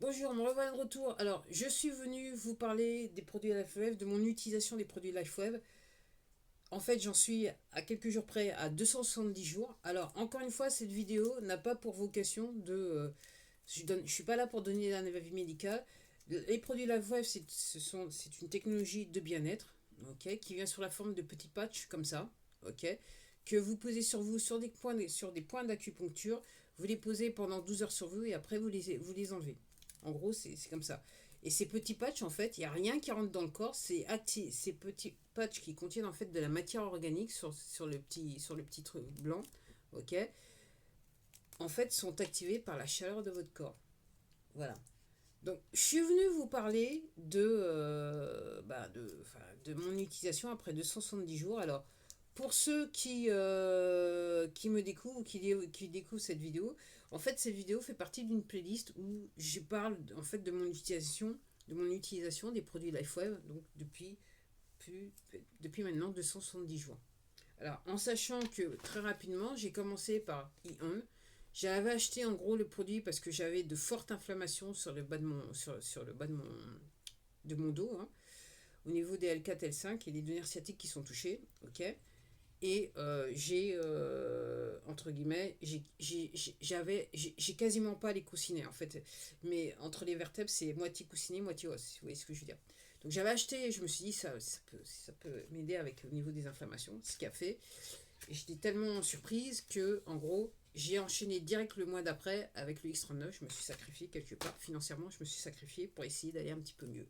Bonjour, me revoilà de retour. Alors, je suis venu vous parler des produits LifeWave, de mon utilisation des produits LifeWave. En fait, j'en suis à quelques jours près à 270 jours. Alors, encore une fois, cette vidéo n'a pas pour vocation je suis pas là pour donner un avis médical. Les produits LifeWave, c'est une technologie de bien-être, ok, qui vient sur la forme de petits patchs comme ça, ok, que vous posez sur vous sur des points d'acupuncture. Vous les posez pendant 12 heures sur vous et après vous les enlevez. En gros, c'est comme ça. Et ces petits patchs, en fait, il n'y a rien qui rentre dans le corps. Ces petits patchs qui contiennent en fait de la matière organique sur le petit truc blanc, ok, en fait, sont activés par la chaleur de votre corps. Voilà. Donc, je suis venu vous parler de mon utilisation après 270 jours. Alors, pour ceux qui me découvrent ou qui découvrent cette vidéo, en fait, cette vidéo fait partie d'une playlist où je parle en fait de mon utilisation des produits LifeWave, donc depuis maintenant 270 jours. Alors, en sachant que très rapidement, j'ai commencé par Ion. J'avais acheté en gros le produit parce que j'avais de fortes inflammations sur le bas de sur le bas de mon dos, hein, au niveau des L4, L5 et des deux nerfs sciatiques qui sont touchés. Ok. Et entre guillemets, j'ai quasiment pas les coussinets en fait. Mais entre les vertèbres, c'est moitié coussinet, moitié os. Vous voyez ce que je veux dire. Donc j'avais acheté, je me suis dit, ça peut m'aider avec au niveau des inflammations. Ce qui a fait. Et j'étais tellement surprise que, en gros, j'ai enchaîné direct le mois d'après avec le X39. Je me suis sacrifié quelque part. Financièrement, je me suis sacrifié pour essayer d'aller un petit peu mieux.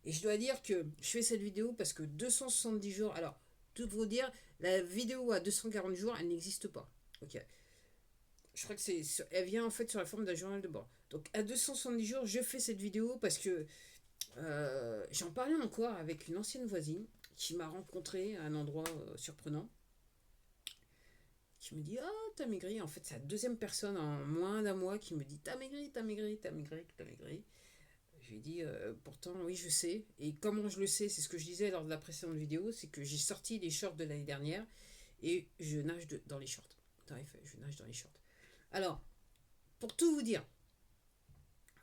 Et je dois dire que je fais cette vidéo parce que 270 jours. Alors, tout vous dire, la vidéo à 240 jours, elle n'existe pas. Ok. Je crois que elle vient en fait sur la forme d'un journal de bord. Donc à 270 jours, je fais cette vidéo parce que j'en parlais encore avec une ancienne voisine qui m'a rencontré à un endroit surprenant. Qui me dit: Ah, t'as maigri. En fait, c'est la deuxième personne en moins d'un mois qui me dit: T'as maigri, t'as maigri, t'as maigri, t'as maigri. Je lui ai dit: Pourtant, oui, je sais. Et comment je le sais? C'est ce que je disais lors de la précédente vidéo, c'est que j'ai sorti les shorts de l'année dernière et je nage dans les shorts. Je nage dans les shorts. Alors, pour tout vous dire,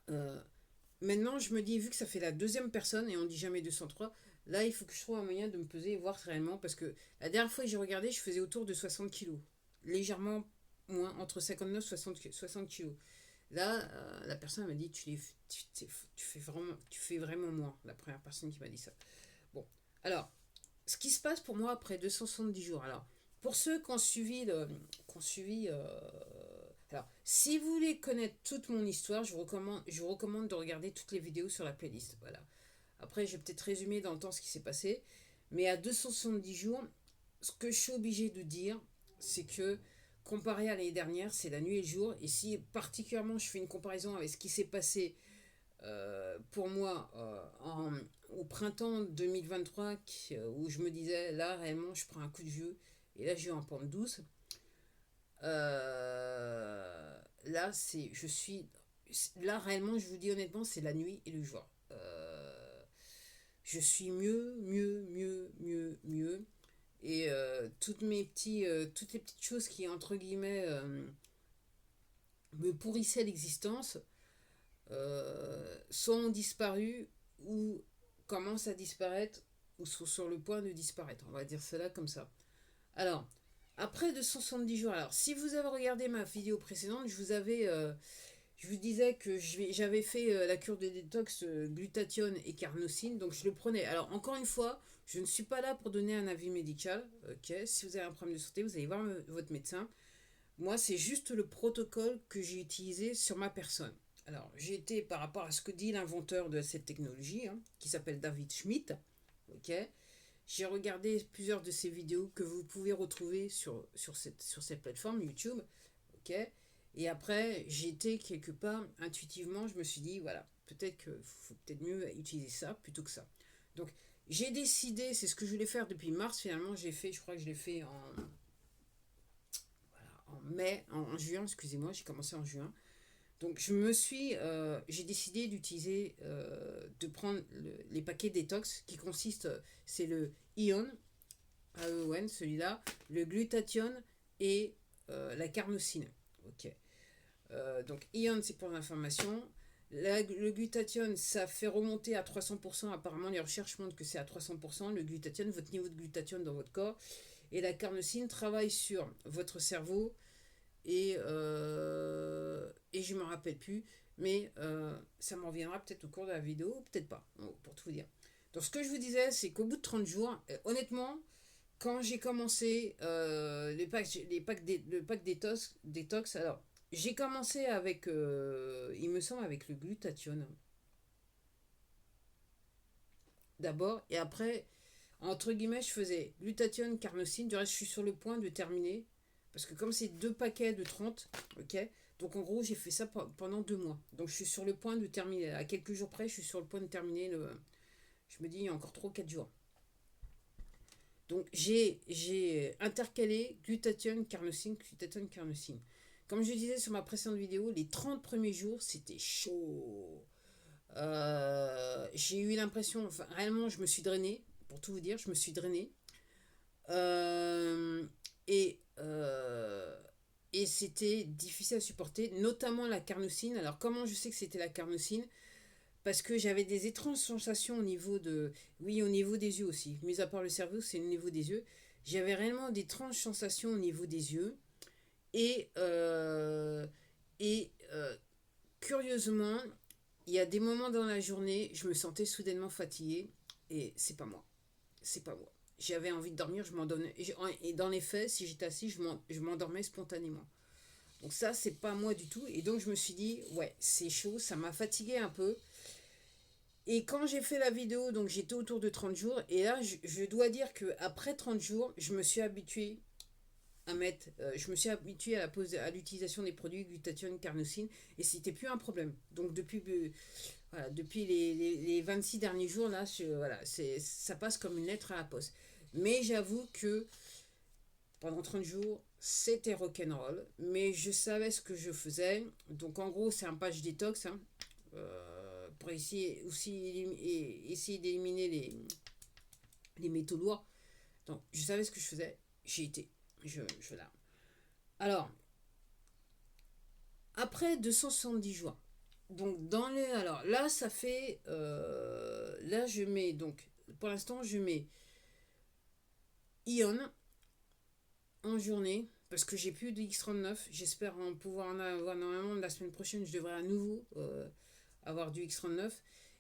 euh, maintenant je me dis, vu que ça fait la deuxième personne et on dit jamais 203, là il faut que je trouve un moyen de me peser et voir réellement, parce que la dernière fois que j'ai regardé, je faisais autour de 60 kilos. Légèrement moins, entre 59 et 60 kilos. Là, la personne m'a dit, tu fais vraiment moins. La première personne qui m'a dit ça. Bon, alors, ce qui se passe pour moi après 270 jours. Alors, pour ceux qui ont suivi, alors, si vous voulez connaître toute mon histoire, je vous recommande de regarder toutes les vidéos sur la playlist. Voilà. Après, je vais peut-être résumer dans le temps ce qui s'est passé. Mais à 270 jours, ce que je suis obligé de dire, c'est que comparé à l'année dernière, c'est la nuit et le jour. Et si particulièrement je fais une comparaison avec ce qui s'est passé pour moi au printemps 2023, où je me disais, là réellement je prends un coup de vieux, et là je vais en pente douce. Là c'est, je suis, là réellement je vous dis honnêtement, c'est la nuit et le jour. Je suis mieux. Et toutes les petites choses qui, entre guillemets, me pourrissaient l'existence, soit ont disparu ou commencent à disparaître ou sont sur le point de disparaître. On va dire cela comme ça. Alors, après 270 jours, alors si vous avez regardé ma vidéo précédente, je vous disais que j'avais fait la cure de détox glutathione et carnosine, donc je le prenais. Alors encore une fois, je ne suis pas là pour donner un avis médical. Ok, si vous avez un problème de santé, vous allez voir votre médecin. Moi, c'est juste le protocole que j'ai utilisé sur ma personne. Alors, j'ai été par rapport à ce que dit l'inventeur de cette technologie, hein, qui s'appelle David Schmidt. Ok, j'ai regardé plusieurs de ses vidéos que vous pouvez retrouver sur cette plateforme YouTube. Ok, et après, j'ai été quelque part intuitivement, je me suis dit, voilà, peut-être qu'il faut peut-être mieux utiliser ça plutôt que ça. Donc, j'ai décidé, c'est ce que je voulais faire depuis mars, finalement, je crois que je l'ai fait en juin, excusez-moi, j'ai commencé en juin. Donc j'ai décidé d'utiliser, de prendre les paquets détox qui consistent, c'est le Ion, AEON, celui-là, le glutathione et la carnosine. Ok. Donc Ion c'est pour l'inflammation, Le glutathione, ça fait remonter à 300%. Apparemment, les recherches montrent que c'est à 300%. Le glutathione, votre niveau de glutathione dans votre corps. Et la carnosine travaille sur votre cerveau. Et je ne me rappelle plus. Mais ça m'en reviendra peut-être au cours de la vidéo. Peut-être pas, pour tout vous dire. Donc, ce que je vous disais, c'est qu'au bout de 30 jours, honnêtement, quand j'ai commencé le pack détox, alors j'ai commencé avec, il me semble, avec le glutathione d'abord, et après, entre guillemets, je faisais glutathione, carnosine. Du reste, je suis sur le point de terminer, parce que comme c'est deux paquets de 30, ok, donc en gros, j'ai fait ça pendant 2 mois. Donc je suis sur le point de terminer. À quelques jours près, je suis sur le point de terminer je me dis, il y a encore 3 ou 4 jours. Donc j'ai intercalé glutathione, carnosine. Comme je disais sur ma précédente vidéo, les 30 premiers jours, c'était chaud. J'ai eu l'impression, enfin réellement, je me suis drainée, pour tout vous dire, je me suis drainée. Euh, et, euh, et c'était difficile à supporter, notamment la carnosine. Alors comment je sais que c'était la carnosine? Parce que j'avais des étranges sensations au niveau de... Oui, au niveau des yeux aussi. Mis à part le cerveau, c'est au niveau des yeux. J'avais réellement d'étranges sensations au niveau des yeux. Et, euh, et curieusement, il y a des moments dans la journée, je me sentais soudainement fatiguée. Et c'est pas moi. C'est pas moi. J'avais envie de dormir, je m'endormais. Et dans les faits, si j'étais assis, je m'endormais spontanément. Donc ça, c'est pas moi du tout. Et donc je me suis dit, ouais, c'est chaud, ça m'a fatigué un peu. Et quand j'ai fait la vidéo, donc j'étais autour de 30 jours. Et là, je dois dire qu'après 30 jours, je me suis habitué je me suis habitué à l'utilisation des produits glutathione, carnosine. Et c'était plus un problème. Donc voilà, depuis les 26 derniers jours, là, voilà, ça passe comme une lettre à la poste. Mais j'avoue que pendant 30 jours, c'était rock'n'roll. Mais je savais ce que je faisais. Donc en gros, c'est un patch détox. Hein. Pour essayer aussi essayer d'éliminer les métaux lourds. Donc, je savais ce que je faisais. J'y étais. Là. Alors, après 270 jours. Donc, alors, là, ça fait. Là, je mets. Donc, pour l'instant, je mets Ion en journée. Parce que j'ai plus de X39. J'espère pouvoir en avoir normalement. La semaine prochaine, je devrais à nouveau avoir du X39.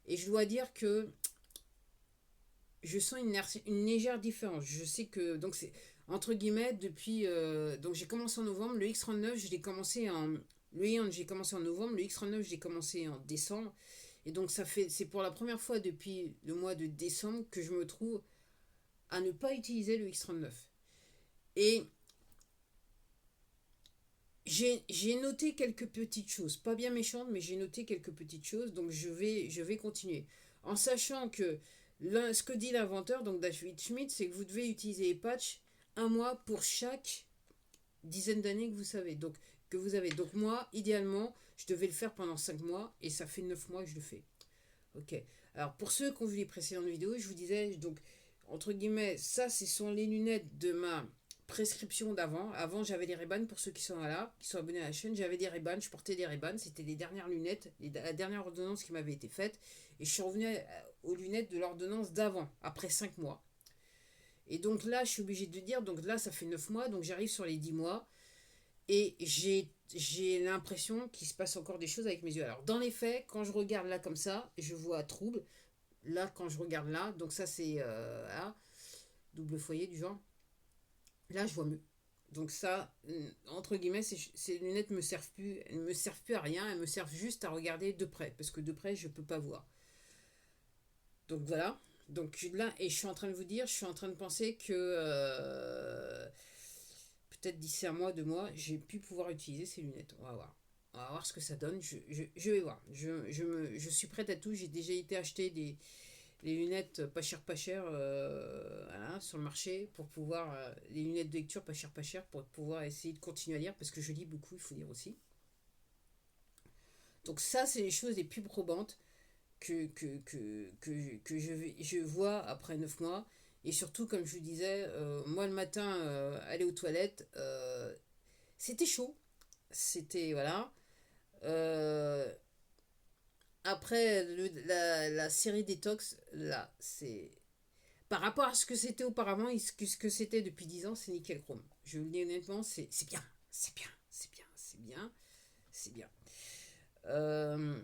Et je dois dire que je sens une légère différence. Je sais que, donc c'est entre guillemets, depuis. Donc j'ai commencé en novembre, le X39, je l'ai commencé en. Le Ion, j'ai commencé en novembre, le X39, j'ai commencé en décembre. Et donc c'est pour la première fois depuis le mois de décembre que je me trouve à ne pas utiliser le X39. Et j'ai noté quelques petites choses, pas bien méchantes, mais j'ai noté quelques petites choses, donc je vais continuer. En sachant que ce que dit l'inventeur, donc David Schmidt, c'est que vous devez utiliser les patchs un mois pour chaque dizaine d'années que vous avez. Donc moi, idéalement, je devais le faire pendant 5 mois, et ça fait 9 mois que je le fais. Ok. Alors pour ceux qui ont vu les précédentes vidéos, je vous disais, donc, entre guillemets, ça, ce sont les lunettes de ma prescription d'avant. Avant, j'avais des Ray-Ban, pour ceux qui sont là, qui sont abonnés à la chaîne, j'avais des Ray-Ban, je portais des Ray-Ban, c'était les dernières lunettes, la dernière ordonnance qui m'avait été faite, et je suis revenu aux lunettes de l'ordonnance d'avant, après 5 mois. Et donc là, je suis obligée de dire, donc là, ça fait 9 mois, donc j'arrive sur les 10 mois, et j'ai l'impression qu'il se passe encore des choses avec mes yeux. Alors, dans les faits, quand je regarde là comme ça, je vois trouble. Là, quand je regarde là, donc ça, c'est là, double foyer du genre. Là, je vois mieux. Donc ça, entre guillemets, ces lunettes me servent plus, elles me servent plus à rien, elles me servent juste à regarder de près, parce que de près, je peux pas voir. Donc voilà. Donc là, et je suis en train de vous dire, je suis en train de penser que peut-être d'ici un mois, 2 mois, j'ai pu pouvoir utiliser ces lunettes. On va voir. On va voir ce que ça donne. Je vais voir. Je suis prête à tout. J'ai déjà été acheter les lunettes pas cher, voilà, sur le marché pour pouvoir. Les lunettes de lecture pas cher pour pouvoir essayer de continuer à lire parce que je lis beaucoup, il faut dire aussi. Donc, ça, c'est les choses les plus probantes que je vois après 9 mois. Et surtout, comme je vous disais, moi le matin, aller aux toilettes, c'était chaud. C'était, voilà. Euh, après la série détox, là, c'est... Par rapport à ce que c'était auparavant et ce que c'était depuis 10 ans, c'est nickel chrome. Je vous le dis honnêtement, c'est bien. C'est bien. C'est bien. C'est bien. C'est bien. Euh,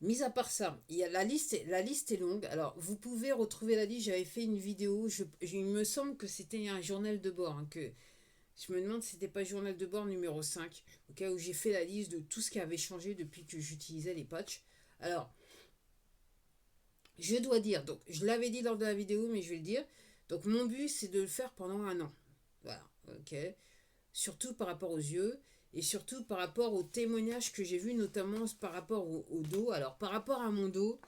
Mis à part ça, il y a la liste est longue. Alors, vous pouvez retrouver la liste. J'avais fait une vidéo. Il me semble que c'était un journal de bord. Hein, que je me demande si c'était pas journal de bord numéro 5. Au cas où j'ai fait la liste de tout ce qui avait changé depuis que j'utilisais les patchs. Alors, je dois dire, donc je l'avais dit lors de la vidéo, mais je vais le dire. Donc, mon but, c'est de le faire pendant un an. Voilà, ok. Surtout par rapport aux yeux et surtout par rapport aux témoignages que j'ai vus, notamment par rapport au dos. Alors, par rapport à mon dos,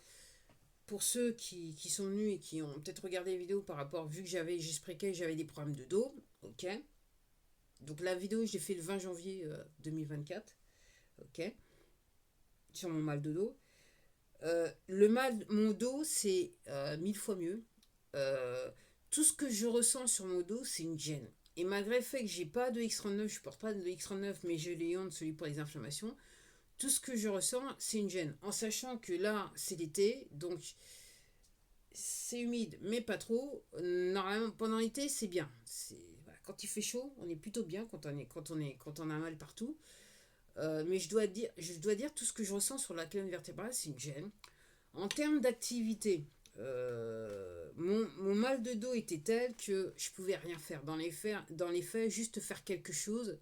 pour ceux qui sont venus et qui ont peut-être regardé les vidéos par rapport, vu que j'expliquais que j'avais des problèmes de dos, ok. Donc, la vidéo, je l'ai fait le 20 janvier 2024, ok, sur mon mal de dos. Mon dos, c'est 1000 fois mieux. Euh, Tout ce que je ressens sur mon dos, c'est une gêne. Et malgré le fait que j'ai pas de X39, je porte pas de X39, mais j'ai les ondes, celui pour les inflammations, tout ce que je ressens, c'est une gêne. En sachant que là, c'est l'été, donc c'est humide, mais pas trop. Normalement, pendant l'été, c'est bien. Voilà, quand il fait chaud, on est plutôt bien quand on a mal partout. Mais je dois dire tout ce que je ressens sur la colonne vertébrale, c'est une gêne. En termes d'activité, mon mal de dos était tel que je pouvais rien faire. Dans les faits juste faire quelque chose,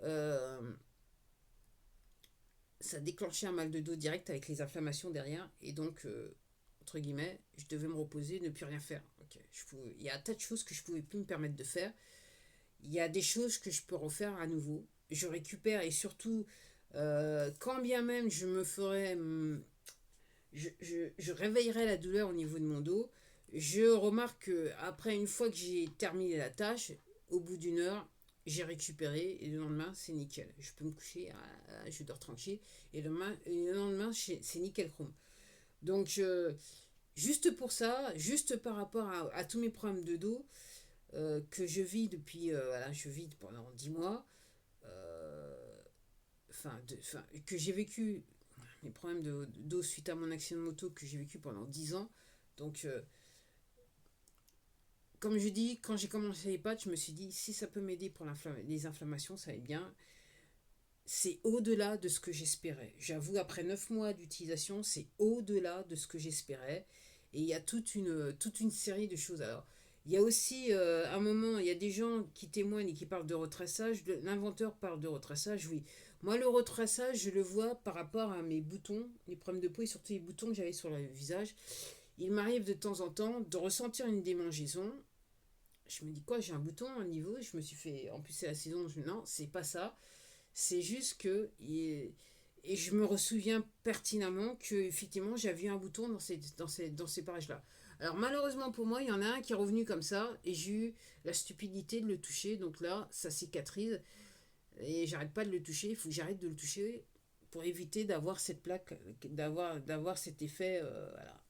euh, ça déclenchait un mal de dos direct avec les inflammations derrière. Et donc, entre guillemets, je devais me reposer, ne plus rien faire. Okay. Il y a un tas de choses que je ne pouvais plus me permettre de faire. Il y a des choses que je peux refaire à nouveau. Je récupère et surtout, quand bien même je me ferais je réveillerai la douleur au niveau de mon dos. Je remarque que après une fois que j'ai terminé la tâche, au bout d'une heure, j'ai récupéré et le lendemain c'est nickel. Je peux me coucher, je dors tranquille et le lendemain c'est nickel chrome. Donc juste pour ça, juste par rapport à tous mes problèmes de dos que je vis depuis, voilà, je vis pendant 10 mois, que j'ai vécu mes problèmes de dos suite à mon accident de moto que j'ai vécu pendant 10 ans. Donc, comme je dis, quand j'ai commencé les patchs, je me suis dit, si ça peut m'aider pour les inflammations, ça va être bien. C'est au-delà de ce que j'espérais. J'avoue, après 9 mois d'utilisation, c'est au-delà de ce que j'espérais. Et il y a toute une série de choses. Alors, il y a aussi un moment, il y a des gens qui témoignent et qui parlent de retraçage. L'inventeur parle de retraçage, oui. Moi, le retraçage, je le vois par rapport à mes boutons, les problèmes de peau et surtout les boutons que j'avais sur le visage. Il m'arrive de temps en temps de ressentir une démangeaison. Je me dis quoi, j'ai un bouton au niveau. Je me suis fait, en plus c'est la saison, non, c'est pas ça. C'est juste que et je me souviens pertinemment que effectivement j'avais un bouton dans ces parages-là. Alors malheureusement pour moi, il y en a un qui est revenu comme ça et j'ai eu la stupidité de le toucher. Donc là, ça cicatrise et j'arrête pas de le toucher. Il faut que j'arrête de le toucher pour éviter d'avoir cette plaque, d'avoir cet effet, voilà,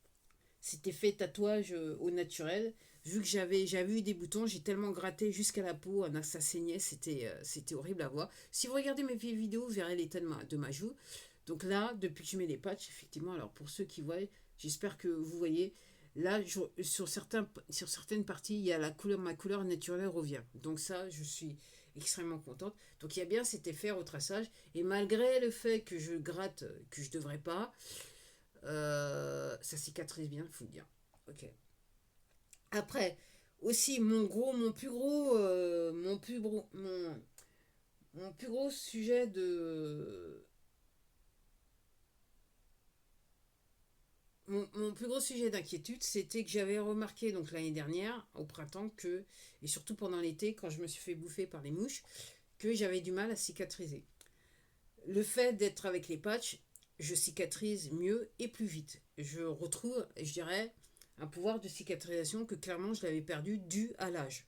cet effet tatouage au naturel. Vu que j'avais eu des boutons, j'ai tellement gratté jusqu'à la peau, ça saignait, c'était horrible à voir. Si vous regardez mes vieilles vidéos, vous verrez l'état de ma joue. Donc là, depuis que je mets les patchs, effectivement, alors pour ceux qui voient, j'espère que vous voyez, là, sur certaines parties, il y a ma couleur naturelle revient. Donc ça, je suis extrêmement contente. Donc il y a bien cet effet retraçage. Et malgré le fait que je gratte, que je devrais pas, ça cicatrise bien, il faut le dire. Ok. Après, aussi, mon plus gros sujet mon plus gros sujet d'inquiétude, c'était que j'avais remarqué donc l'année dernière, au printemps, et surtout pendant l'été, quand je me suis fait bouffer par les mouches, que j'avais du mal à cicatriser. Le fait d'être avec les patchs, je cicatrise mieux et plus vite. Je retrouve, je dirais, un pouvoir de cicatrisation que clairement je l'avais perdu dû à l'âge.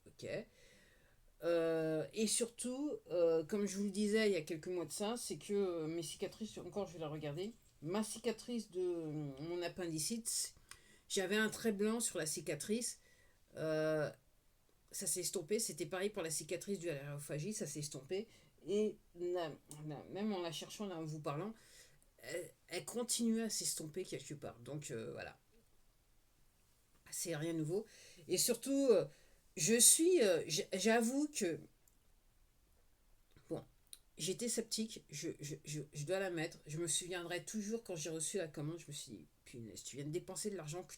Ok. Et surtout, comme je vous le disais il y a quelques mois de ça, c'est que mes cicatrices, encore je vais la regarder, ma cicatrice de mon appendicite, j'avais un trait blanc sur la cicatrice, euh, ça s'est estompé, c'était pareil pour la cicatrice due à l'aérophagie, ça s'est estompé, et même en la cherchant, là, en vous parlant, elle continue à s'estomper quelque part. Donc voilà, c'est rien de nouveau. Et surtout, j'avoue que, bon, j'étais sceptique, je dois l'admettre. Je me souviendrai toujours quand j'ai reçu la commande, je me suis dit, punaise, tu viens de dépenser de l'argent que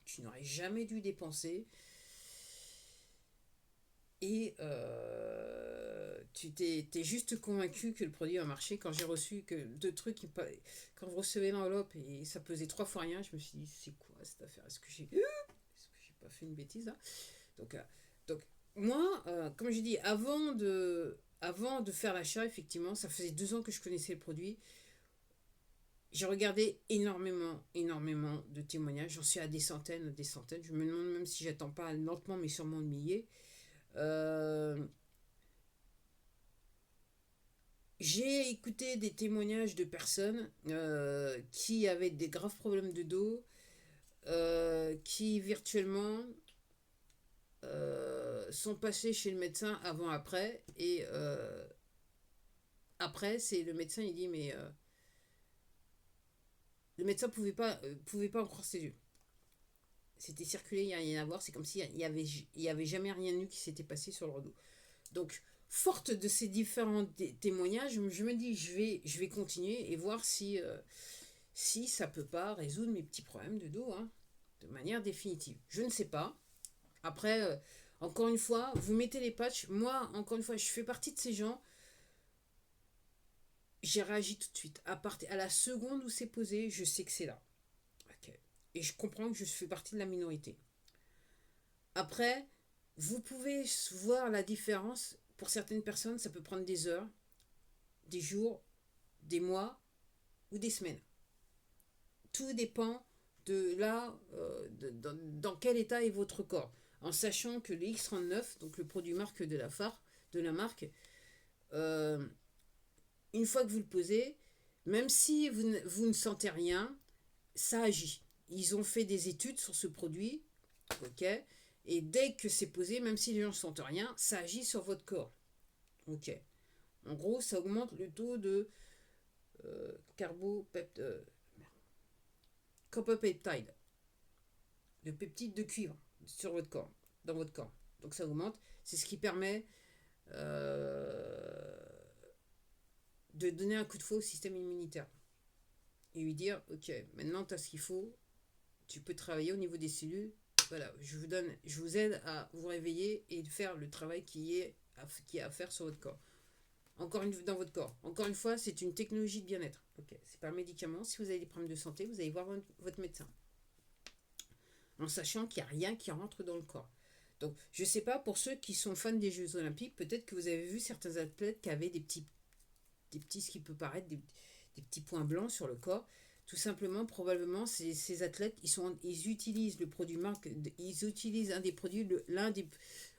tu n'aurais jamais dû dépenser. Et t'es juste convaincu que le produit a marché. Quand j'ai reçu que deux trucs, quand vous recevez l'enveloppe et ça pesait 3 fois rien, je me suis dit, c'est quoi cette affaire? Est-ce que j'ai pas fait une bêtise là? Donc, donc moi, comme j'ai dit, avant de faire l'achat, effectivement, ça faisait 2 ans que je connaissais le produit. J'ai regardé énormément de témoignages. J'en suis à des centaines, des centaines. Je me demande même si j'attends pas lentement, mais sûrement de milliers. Euh, J'ai écouté des témoignages de personnes qui avaient des graves problèmes de dos, qui virtuellement sont passés chez le médecin avant-après. Et après, c'est le médecin, il dit, mais le médecin pouvait pas en croire ses yeux. C'était circulé, il n'y a rien à voir. C'est comme s'il y avait jamais rien de nu qui s'était passé sur le dos. Donc, forte de ces différents témoignages, je me dis, je vais continuer et voir si ça peut pas résoudre mes petits problèmes de dos, hein, de manière définitive. Je ne sais pas. Après, encore une fois, vous mettez les patchs. Moi, encore une fois, je fais partie de ces gens. J'ai réagi tout de suite. À la seconde où c'est posé, je sais que c'est là. Ok. Et je comprends que je fais partie de la minorité. Après, vous pouvez voir la différence. Pour certaines personnes, ça peut prendre des heures, des jours, des mois ou des semaines. Tout dépend de là, dans quel état est votre corps. En sachant que le X39, donc le produit marque de la marque, euh, une fois que vous le posez, même si vous ne sentez rien, ça agit. Ils ont fait des études sur ce produit, ok, et dès que c'est posé, même si les gens ne sentent rien, ça agit sur votre corps, ok. En gros, ça augmente le taux de copper-peptide, le peptide de cuivre sur votre corps, dans votre corps. Donc ça augmente. C'est ce qui permet euh, de donner un coup de fouet au système immunitaire et lui dire, ok, maintenant tu as ce qu'il faut, tu peux travailler au niveau des cellules. Voilà, je vous aide à vous réveiller et de faire le travail qui est à faire sur votre corps. Dans votre corps. Encore une fois, c'est une technologie de bien-être. Ok, c'est pas un médicament. Si vous avez des problèmes de santé, vous allez voir votre médecin. En sachant qu'il n'y a rien qui rentre dans le corps. Donc, je ne sais pas, pour ceux qui sont fans des Jeux Olympiques, peut-être que vous avez vu certains athlètes qui avaient ce qui peut paraître, des petits points blancs sur le corps. Tout simplement, probablement, ces athlètes, ils utilisent le produit marque, ils utilisent un des produits,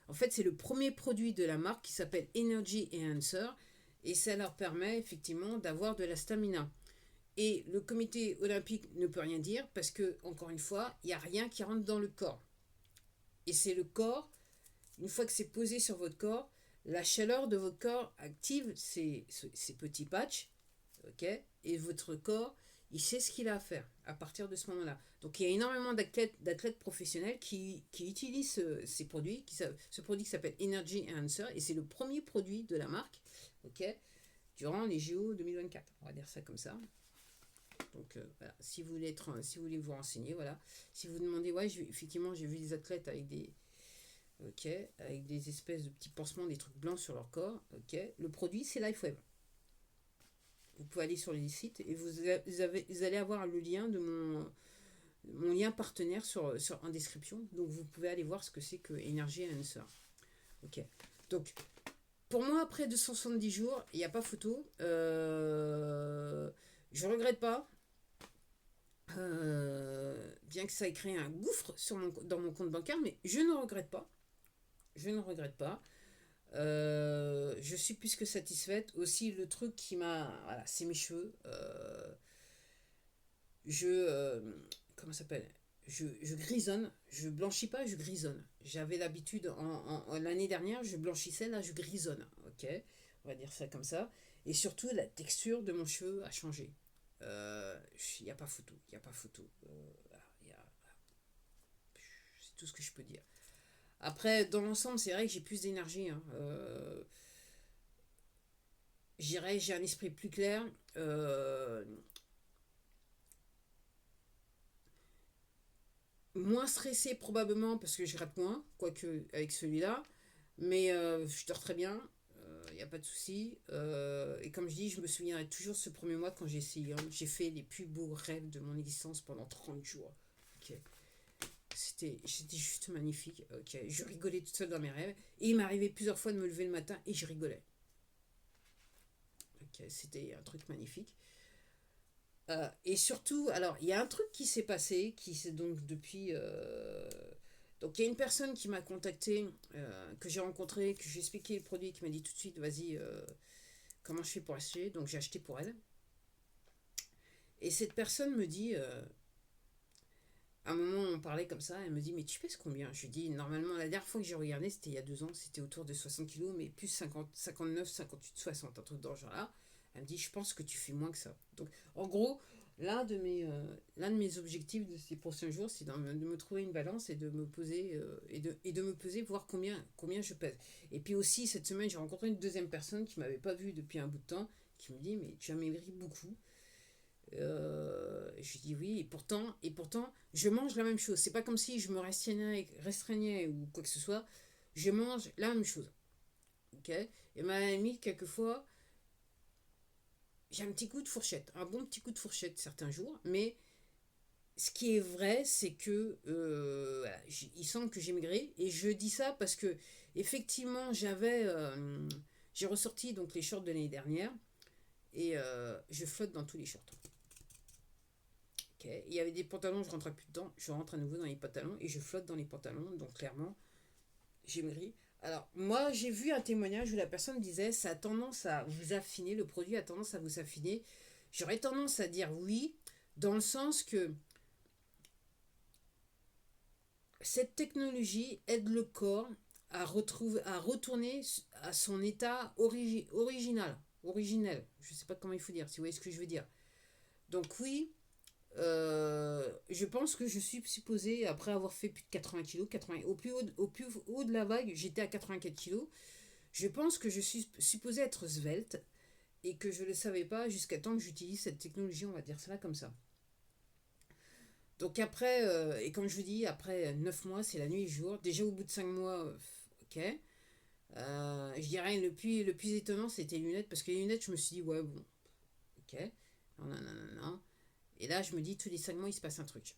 en fait, c'est le premier produit de la marque qui s'appelle Energy Enhancer, et ça leur permet effectivement d'avoir de la stamina. Et le comité olympique ne peut rien dire parce que, encore une fois, il n'y a rien qui rentre dans le corps. Et c'est le corps, une fois que c'est posé sur votre corps, la chaleur de votre corps active ces petits patchs, ok, et votre corps, il sait ce qu'il a à faire à partir de ce moment-là. Donc il y a énormément d'athlètes professionnels qui utilisent ces produits, ce produit qui s'appelle Energy Enhancer, et c'est le premier produit de la marque, ok, durant les JO 2024. On va dire ça comme ça. Donc voilà, si vous voulez vous renseigner, voilà. Si vous demandez, ouais, effectivement, j'ai vu des athlètes avec avec des espèces de petits pansements, des trucs blancs sur leur corps, ok. Le produit, c'est LifeWeb. Vous pouvez aller sur les sites et vous allez avoir le lien de mon lien partenaire en description. Donc vous pouvez aller voir ce que c'est que Energy Enhancer. Ok. Donc pour moi, après 270 jours, il n'y a pas photo. Je regrette pas. Bien que ça ait créé un gouffre dans mon compte bancaire, mais je ne regrette pas. Je ne regrette pas. Je suis plus que satisfaite. Aussi, le truc qui m'a. Voilà, c'est mes cheveux. Je. Comment ça s'appelle, je grisonne. Je blanchis pas, je grisonne. J'avais l'habitude, l'année dernière, je blanchissais, là, je grisonne. Ok, on va dire ça comme ça. Et surtout, la texture de mon cheveu a changé. Il n'y a pas photo. Il n'y a pas photo. C'est tout ce que je peux dire. Après, dans l'ensemble, c'est vrai que j'ai plus d'énergie. Hein. J'ai un esprit plus clair. Moins stressé probablement parce que je rate moins, quoique avec celui-là. Mais je dors très bien. Il n'y a pas de souci. Et comme je dis, je me souviendrai toujours ce premier mois quand j'ai essayé. Hein. J'ai fait les plus beaux rêves de mon existence pendant 30 jours. Ok. C'était juste magnifique. Ok. Je rigolais toute seule dans mes rêves. Et il m'arrivait plusieurs fois de me lever le matin et je rigolais. Ok. C'était un truc magnifique. Et surtout, alors, il y a un truc qui s'est passé, qui c'est donc depuis... donc, il y a une personne qui m'a contacté, que j'ai rencontré, que j'ai expliqué le produit, qui m'a dit tout de suite, vas-y, comment je fais pour acheter. Donc, j'ai acheté pour elle. Et cette personne me dit, à un moment, on parlait comme ça, elle me dit, mais tu pèses combien? Je lui dis, normalement, la dernière fois que j'ai regardé, c'était il y a 2 ans, c'était autour de 60 kilos, mais plus 50, 59, 58, 60, un truc dans ce genre-là. Elle me dit, je pense que tu fais moins que ça. Donc, en gros, l'un de mes objectifs de ces prochains jours, c'est de me trouver une balance et de me poser, et de me peser, voir combien je pèse. Et puis aussi, cette semaine, j'ai rencontré une deuxième personne qui ne m'avait pas vue depuis un bout de temps, qui me dit, mais tu as maigri beaucoup. Je lui dis oui, et pourtant, je mange la même chose. C'est pas comme si je me restreignais ou quoi que ce soit. Je mange la même chose. Ok. Et ma amie, quelquefois, j'ai un petit coup de fourchette, un bon petit coup de fourchette certains jours, mais ce qui est vrai, c'est que voilà, il semble que j'ai maigré, et je dis ça parce que effectivement, j'ai ressorti donc les shorts de l'année dernière, et je flotte dans tous les shorts. Okay. Il y avait des pantalons, je rentrais plus dedans, je rentre à nouveau dans les pantalons et je flotte dans les pantalons, donc clairement, j'ai maigri. Alors, moi, j'ai vu un témoignage où la personne disait, ça a tendance à vous affiner, le produit a tendance à vous affiner. J'aurais tendance à dire oui, dans le sens que cette technologie aide le corps à retourner à son état originel. Je ne sais pas comment il faut dire, si vous voyez ce que je veux dire. Donc oui, je pense que je suis supposée, après avoir fait plus de 80 kilos, au plus haut de la vague, j'étais à 84 kilos. Je pense que je suis supposée être svelte et que je ne le savais pas jusqu'à temps que j'utilise cette technologie, on va dire cela comme ça. Donc après, et comme je vous dis, après 9 mois, c'est la nuit et le jour. Déjà au bout de 5 mois, ok. Je dirais le plus étonnant, c'était les lunettes, parce que les lunettes, je me suis dit, ouais, bon, ok. Non, non, non, non, non. Et là, je me dis, tous les 5 mois, il se passe un truc.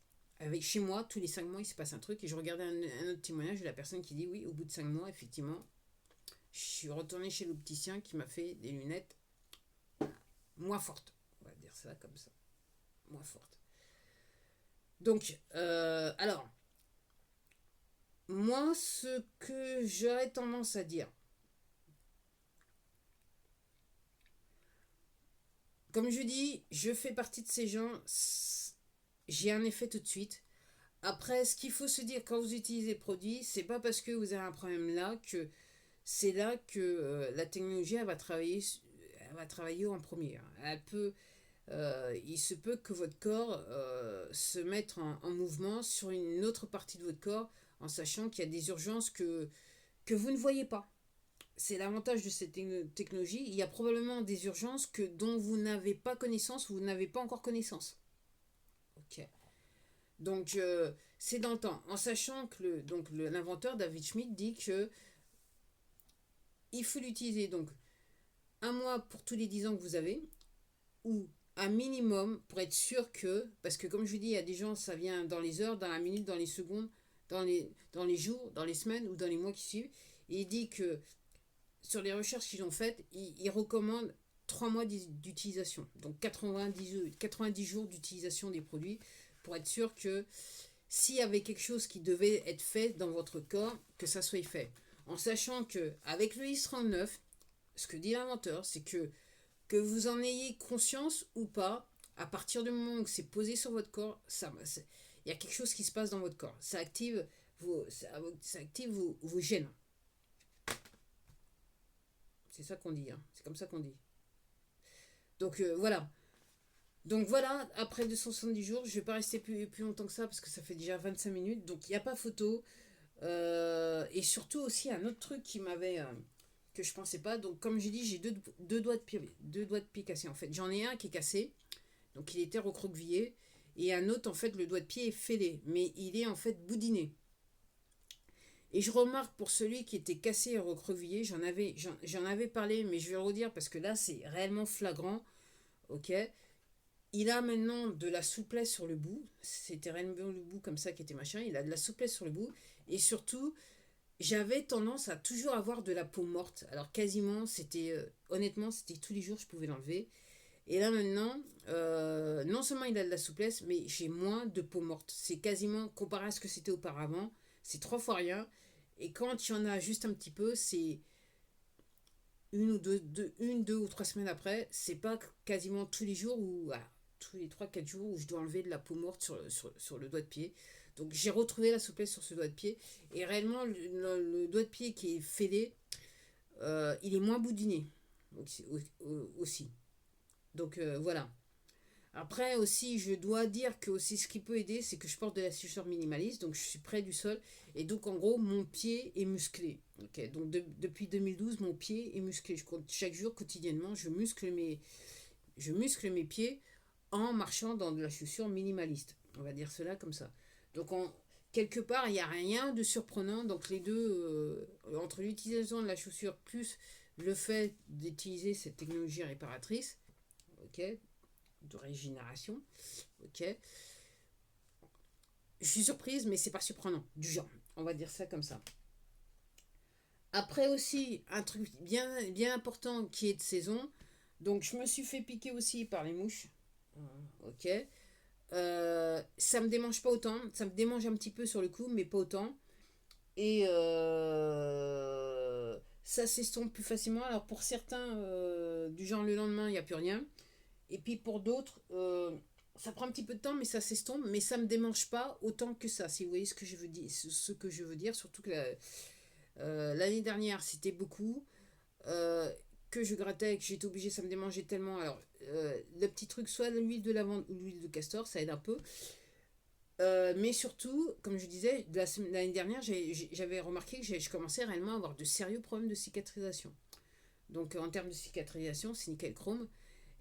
Chez moi, tous les 5 mois, il se passe un truc. Et je regardais un autre témoignage de la personne qui dit, oui, au bout de 5 mois, effectivement, je suis retournée chez l'opticien qui m'a fait des lunettes moins fortes. On va dire ça comme ça. Moins fortes. Donc, alors, moi, ce que j'aurais tendance à dire, comme je dis, je fais partie de ces gens, j'ai un effet tout de suite. Après, ce qu'il faut se dire quand vous utilisez le produit, c'est pas parce que vous avez un problème là que c'est là que la technologie elle va travailler en premier. Il se peut que votre corps se mette en mouvement sur une autre partie de votre corps en sachant qu'il y a des urgences que vous ne voyez pas. C'est l'avantage de cette technologie. Il y a probablement des urgences dont vous n'avez pas connaissance ou vous n'avez pas encore connaissance. Ok. Donc, c'est dans le temps. En sachant que l'inventeur David Schmidt dit que il faut l'utiliser donc un mois pour tous les 10 ans que vous avez, ou un minimum pour être sûr que, parce que comme je vous dis, il y a des gens, ça vient dans les heures, dans la minute, dans les secondes, dans les jours, dans les semaines ou dans les mois qui suivent. Et il dit que sur les recherches qu'ils ont faites, il recommande 3 mois d'utilisation. Donc 90 jours d'utilisation des produits pour être sûr que s'il y avait quelque chose qui devait être fait dans votre corps, que ça soit fait. En sachant que avec le IS-39, ce que dit l'inventeur, c'est que vous en ayez conscience ou pas, à partir du moment où c'est posé sur votre corps, il y a quelque chose qui se passe dans votre corps. Ça active vos gènes. C'est ça qu'on dit. Hein. C'est comme ça qu'on dit. Donc voilà. Donc voilà, après 270 jours, je ne vais pas rester plus longtemps que ça parce que ça fait déjà 25 minutes. Donc il n'y a pas photo. Et surtout aussi un autre truc qui m'avait que je pensais pas. Donc comme j'ai dit, j'ai deux doigts de pied cassés en fait. J'en ai un qui est cassé, donc il était recroquevillé, et un autre en fait le doigt de pied est fêlé, mais il est en fait boudiné. Et je remarque pour celui qui était cassé et recroquevillé, j'en avais parlé, mais je vais le redire parce que là c'est réellement flagrant. Ok, il a maintenant de la souplesse sur le bout. C'était réellement le bout comme ça qui était machin. Il a de la souplesse sur le bout. Et surtout, j'avais tendance à toujours avoir de la peau morte. Alors quasiment, c'était honnêtement, c'était tous les jours, je pouvais l'enlever. Et là maintenant, non seulement il a de la souplesse, mais j'ai moins de peau morte. C'est quasiment, comparé à ce que c'était auparavant, c'est 3 fois rien. Et quand il y en a juste un petit peu, c'est une, 2 ou 3 semaines après. C'est pas quasiment tous les jours ou tous les 3, 4 jours où je dois enlever de la peau morte sur le doigt de pied. Donc j'ai retrouvé la souplesse sur ce doigt de pied. Et réellement, le doigt de pied qui est fêlé, il est moins boudiné aussi. Donc voilà. Après aussi, je dois dire que aussi ce qui peut aider, c'est que je porte de la suture minimaliste, donc je suis près du sol, et donc en gros, mon pied est musclé. Ok, donc depuis 2012, mon pied est musclé. Je compte chaque jour, quotidiennement, je muscle mes pieds en marchant dans de la chaussure minimaliste. On va dire cela comme ça. Donc quelque part, il n'y a rien de surprenant. Donc les deux, entre l'utilisation de la chaussure plus le fait d'utiliser cette technologie réparatrice, ok, de régénération, ok, je suis surprise, mais c'est pas surprenant, du genre. On va dire ça comme ça. Après aussi, un truc bien important qui est de saison. Donc je me suis fait piquer aussi par les mouches. Ok. Ça me démange pas autant. Ça me démange un petit peu sur le coup, mais pas autant. Et ça s'estompe plus facilement. Alors pour certains, du genre le lendemain, il n'y a plus rien. Et puis pour d'autres, ça prend un petit peu de temps, mais ça s'estompe. Mais ça me démange pas autant que ça. Si vous voyez ce que je veux dire, surtout que l'année dernière, c'était beaucoup. euh, que je grattais, que j'étais obligée, ça me démangeait tellement. Alors, le petit truc, soit l'huile de lavande ou l'huile de castor, ça aide un peu. Mais surtout, comme je disais, l'année dernière, j'avais remarqué que je commençais réellement à avoir de sérieux problèmes de cicatrisation. Donc, en termes de cicatrisation, c'est nickel chrome.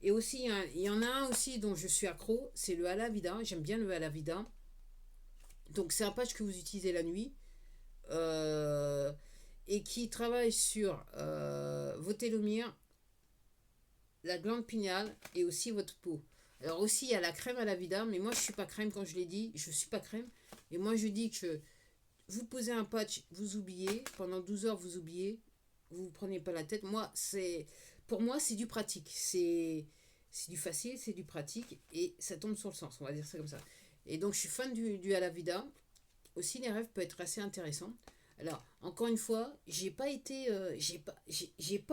Et aussi, il y en a un aussi dont je suis accro, c'est le Alavida. J'aime bien le Alavida. Donc, c'est un patch que vous utilisez la nuit. euh, et qui travaille sur vos télomeres, la glande pinéale et aussi votre peau. Alors aussi, il y a la crème à la vida, mais moi je suis pas crème quand je l'ai dit, je suis pas crème. Et moi je dis que vous posez un patch, vous oubliez, pendant 12 heures vous oubliez, vous prenez pas la tête. Pour moi c'est du pratique, c'est du facile, c'est du pratique et ça tombe sur le sens, on va dire ça comme ça. Et donc je suis fan du à la vida. Aussi les rêves peuvent être assez intéressants. Alors, encore une fois, j'ai pas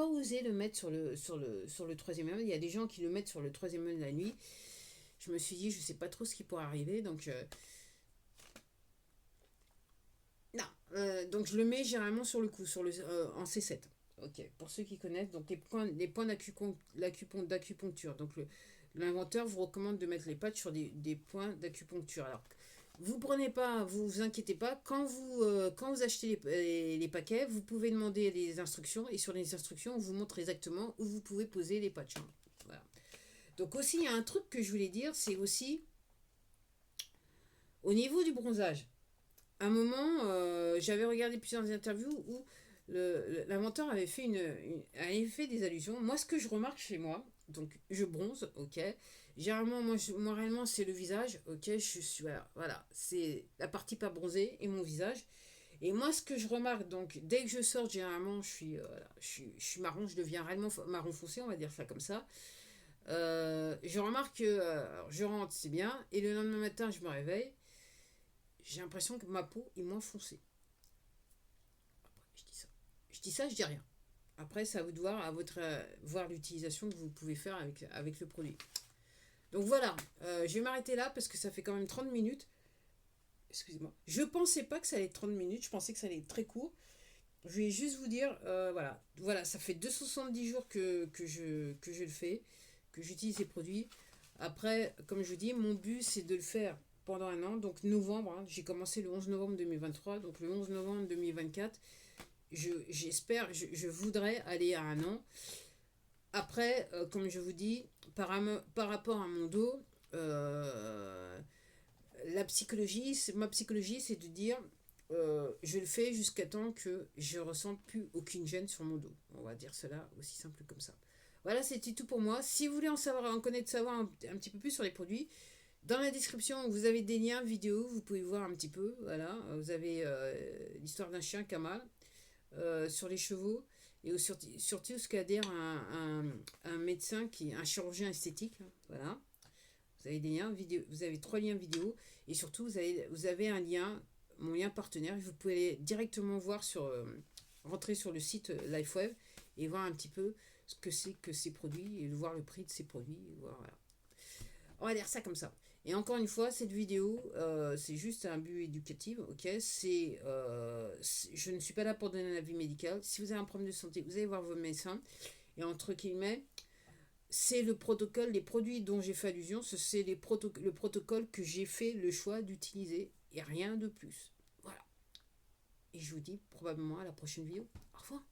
osé le mettre sur le troisième œil. Il y a des gens qui le mettent sur le troisième œil de la nuit. Je me suis dit, je sais pas trop ce qui pourrait arriver, donc non. Donc je le mets généralement sur le coup, en C7. Ok. Pour ceux qui connaissent, donc les points d'acupuncture. Donc l'inventeur vous recommande de mettre les patchs sur des points d'acupuncture. Alors vous prenez pas, vous inquiétez pas. Quand vous achetez les paquets, vous pouvez demander les instructions et sur les instructions, on vous montre exactement où vous pouvez poser les patchs. Hein. Voilà. Donc aussi, il y a un truc que je voulais dire, c'est aussi au niveau du bronzage. À un moment, j'avais regardé plusieurs interviews où l'inventeur avait fait des allusions. Moi, ce que je remarque chez moi, donc je bronze, ok. Généralement, moi réellement, c'est le visage, ok. Je suis voilà, c'est la partie pas bronzée et mon visage. Et moi, ce que je remarque, donc dès que je sors, généralement, voilà, je suis marron, je deviens réellement marron foncé, on va dire ça comme ça. Je remarque que alors, je rentre, c'est bien, et le lendemain matin, je me réveille, j'ai l'impression que ma peau est moins foncée. Je dis ça, je dis rien. Après, c'est à vous de voir, voir l'utilisation que vous pouvez faire avec le produit. Donc voilà, je vais m'arrêter là parce que ça fait quand même 30 minutes. Excusez-moi. Je pensais pas que ça allait être 30 minutes, je pensais que ça allait être très court. Je vais juste vous dire, voilà, ça fait 270 jours que je le fais, que j'utilise ces produits. Après, comme je vous dis, mon but c'est de le faire pendant un an, donc novembre, hein. J'ai commencé le 11 novembre 2023, donc le 11 novembre 2024, j'espère, je voudrais aller à un an. Après, comme je vous dis, par rapport à mon dos, ma psychologie, c'est de dire, je le fais jusqu'à temps que je ressente plus aucune gêne sur mon dos. On va dire cela aussi simple comme ça. Voilà, c'était tout pour moi. Si vous voulez savoir un petit peu plus sur les produits, dans la description, vous avez des liens vidéo, vous pouvez voir un petit peu. Voilà, vous avez l'histoire d'un chien Kamal sur les chevaux et surtout ce qu'a dire un médecin un chirurgien esthétique. Hein, voilà. Vous avez des liens vidéo, vous avez 3 liens vidéo et surtout vous avez un lien, mon lien partenaire. Vous pouvez aller directement voir rentrer sur le site LifeWeb et voir un petit peu ce que c'est que ces produits et voir le prix de ces produits. Voilà. On va dire ça comme ça. Et encore une fois, cette vidéo, c'est juste un but éducatif, ok. Je ne suis pas là pour donner un avis médical. Si vous avez un problème de santé, vous allez voir vos médecins. Et entre guillemets, c'est le protocole, les produits dont j'ai fait allusion, c'est le protocole que j'ai fait le choix d'utiliser et rien de plus. Voilà. Et je vous dis probablement à la prochaine vidéo. Au revoir.